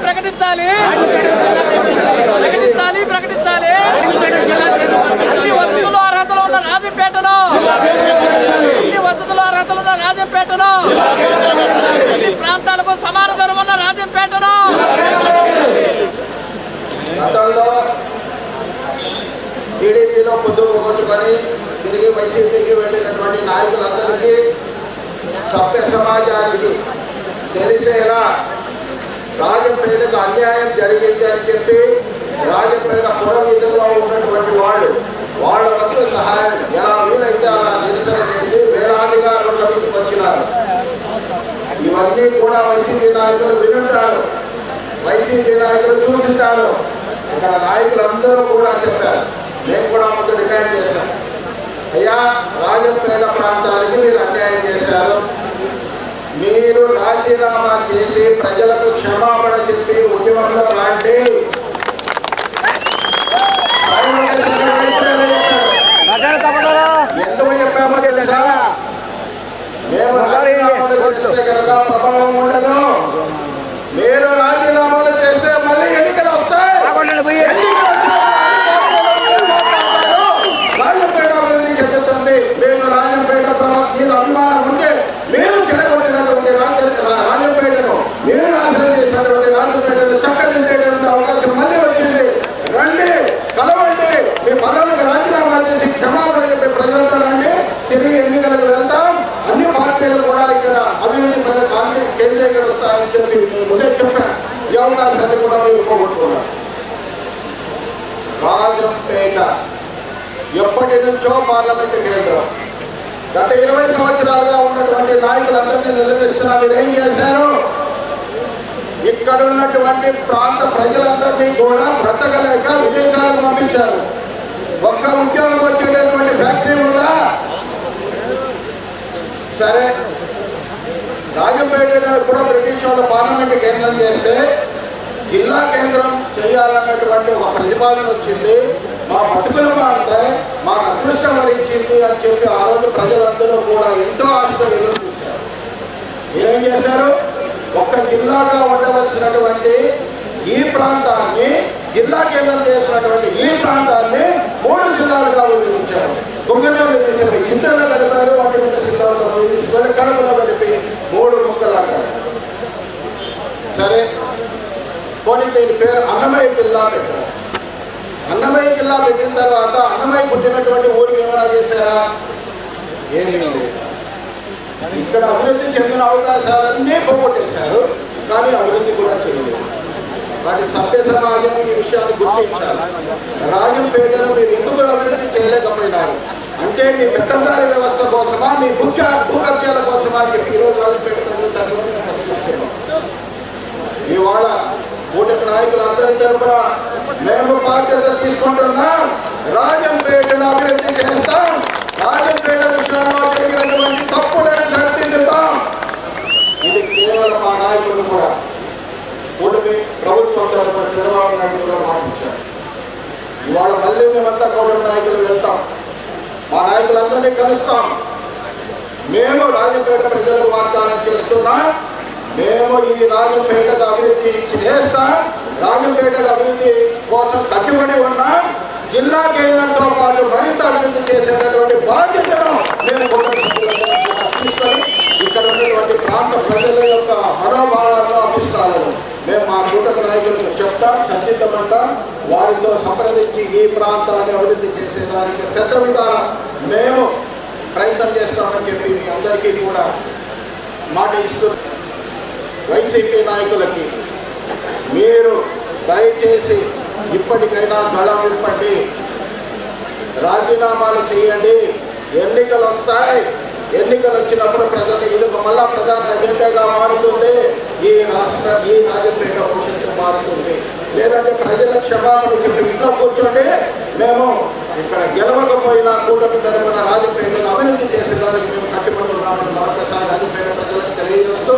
ప్రకటించాలి ప్రకటించాలి అన్ని వసతులు అర్హతలు ఉన్న రాజంపేటలో అన్ని ప్రాంతాలకు సమాన ధరం ఉన్న రాజంపేటలో గతంలో టీడీపీలో పొద్దు కొట్టుకొని తిరిగి వైసీపీకి వెళ్ళినటువంటి నాయకులందరికీ సభ్య సమాజానికి తెలిసేలా రాజంపేటకు అన్యాయం జరిగింది అని చెప్పి రాజంపేట పురవీధుల్లో ఉన్నటువంటి వాళ్ళ వంతు సహాయం ఎలా వీలైతే అలా నిరసన చేసి వేలాదిగా రోడ్లకి వచ్చినారు. ఇవన్నీ కూడా వైసీపీ నాయకులు వినుంటారు, వైసీపీ నాయకులు చూసింటారు. ఇక్కడ నాయకులందరూ కూడా చెప్పారు. మేము కూడా ముందు డిమాండ్ చేశాం, అయ్యా రాజంపేట ప్రాంతానికి మీరు అన్యాయం చేశారు, మీరు రాజీనామా చేసి ప్రజలకు క్షమాపణ చెప్పి ఉద్యమంలో రాండి. ఎందుకు చెప్పామో తెలుసా? మేము రాజీనామాలు చేస్తే కనుక ప్రభావం ఉండదు, మీరు రాజీనామాలు చేస్తే మళ్ళీ ఎన్నికలు వస్తాయి. రాజంపేట అభివృద్ధి చెందుతుంది. మేము రాజంపేట మీద అభిమానం ఉంటే మీరు చెడగొట్టినటువంటి రాజంపేటను, మీరు నాశనం చేసినటువంటి రాజంపేటను చక్కదిద్దేటువంటి అవకాశం మళ్ళీ వచ్చింది. రండి, కలవండి, మీ పదవులకు రాజీనామా చేసి క్షమాపణ చెప్పి ప్రజలతో రండి, తిరిగి ఎన్నికలకు వెళ్తాం. అన్ని పార్టీలు కూడా ఇక్కడ అభివృద్ధి పైన కేంద్రీకరణ వస్తాయని చెప్పి ముందే చెప్పాను. ఈ అవకాశాన్ని కూడా మీరు పోగొట్టుకున్నారు. రాజంపేట ఎప్పటి నుంచో పార్లమెంటు కేంద్రం. గత 20 సంవత్సరాలుగా ఉన్నటువంటి నాయకులందరినీ నిలదీస్తున్నా. మీరు ఏం చేశారు? ఇక్కడ ఉన్నటువంటి ప్రాంత ప్రజలందరినీ కూడా బ్రతకలేక విదేశాలకు పంపించారు. ఒక్క ఉద్యోగం వచ్చేటటువంటి ఫ్యాక్టరీ ఉందా? సరే, రాజంపేట కూడా బ్రిటిష్ వాళ్ళు పార్లమెంటు కేంద్రం చేస్తే జిల్లా కేంద్రం చేయాలన్నటువంటి ఒక ప్రతిపాదన వచ్చింది. మా బతుకులు మారుతాయి, మాకు అదృష్టం వరించింది అని చెప్పి ఆ రోజు ప్రజలందరూ కూడా ఎంతో ఆశతో ఎదురు చూశారు. ఏం చేశారు? ఒక్క జిల్లాగా ఉండవలసినటువంటి ఈ ప్రాంతాన్ని, జిల్లా కేంద్రం చేసినటువంటి ఈ ప్రాంతాన్ని 3 జిల్లాలుగా విభజించారు. గుంగనూరు చేసి చింతలో కలిపారు, వాటి మీద సిద్ధాంతం తీసుకొని కడపలో కలిపి 3 ముక్కలు అంటారు. సరే, కొన్ని దీని పేరు అన్నమయ్య జిల్లా పెట్టారు. అన్నమయ్య జిల్లా పెట్టిన తర్వాత అన్నమయ్య పుట్టినటువంటి ఊరికి ఏమైనా చేశారా? ఏమీ లేదు. ఇక్కడ అభివృద్ధి చెందిన అవకాశాలన్నీ పోగొట్టేశారు, కానీ అభివృద్ధి కూడా చేయలేదు. వాటి సభ్య సమాజం ఈ విషయాన్ని గుర్తించాలి. రాజంపేటను మీరు ఎందుకు అభివృద్ధి చేయలేకపోయినారు అంటే మీ పెద్దందారి వ్యవస్థ కోసమా, మీ భూకబ్జాల కోసమా అని చెప్పి ఈరోజు రాజంపేట ప్రశ్నిస్తున్నాం. ఇవాళ కూటమి నాయకులందరి తరఫున మేము బాధ్యత తీసుకుంటున్నాం. రాజంపేటను అభివృద్ధి చేస్తాం. రాజంపేట విషయంలో జరిగినటువంటి తప్పులను సరిదిద్దుతాం. ఇది కేవలం మా నాయకులు కూడా కూటమి ప్రభుత్వం తరఫున చంద్రబాబు నాయుడు కూడా మాటించారు. ఇవాళ మళ్ళీ మేమంతా కూటమి నాయకులు వెళ్తాం, మా నాయకులందరినీ కలుస్తాం. మేము రాజంపేట ప్రజలకు వాగ్దానం చేస్తున్నాం, మేము ఈ రాజంపేటకు అభివృద్ధి చేస్తాం. రాజంపేటకు అభివృద్ధి కోసం కట్టుబడి ఉన్నాం. జిల్లా కేంద్రంతో పాటు మరింత అభివృద్ధి చేసేటటువంటి బాధ్యతను మేము తీసుకొని ఇక్కడ ఉన్నటువంటి ప్రాంత ప్రజల యొక్క మనోభావాలను అభిష్టాలను మేము మా కూటమి నాయకులకు చెప్తాం, సన్నిహితమంటాం. వారితో సంప్రదించి ఈ ప్రాంతాన్ని అభివృద్ధి చేసేదానికి శతవిధాల మేము ప్రయత్నం చేస్తామని చెప్పి మీ అందరికీ కూడా మాట ఇస్తున్నాం. వైసీపీ నాయకులకి మీరు దయచేసి ఇప్పటికైనా దళం ఇవ్వండి, రాజీనామాలు చేయండి. ఎన్నికలు వస్తాయి, ఎన్నికలు వచ్చినప్పుడు ప్రజలు ఇది మళ్ళా ప్రధాన ఎజెండాగా మారుతుంది. ఈ రాజంపేట భవిష్యత్తు మారుతుంది. లేదంటే ప్రజల క్షమాపణ చెప్పి ఇంట్లో కూర్చోండి. మేము ఇక్కడ గెలవకపోయినా కూటమి తరఫున రాజంపేటను అభివృద్ధి చేసేదానికి మేము కట్టుబడుతున్నామని మరొకసారి రాజంపేట ప్రజలకు తెలియజేస్తూ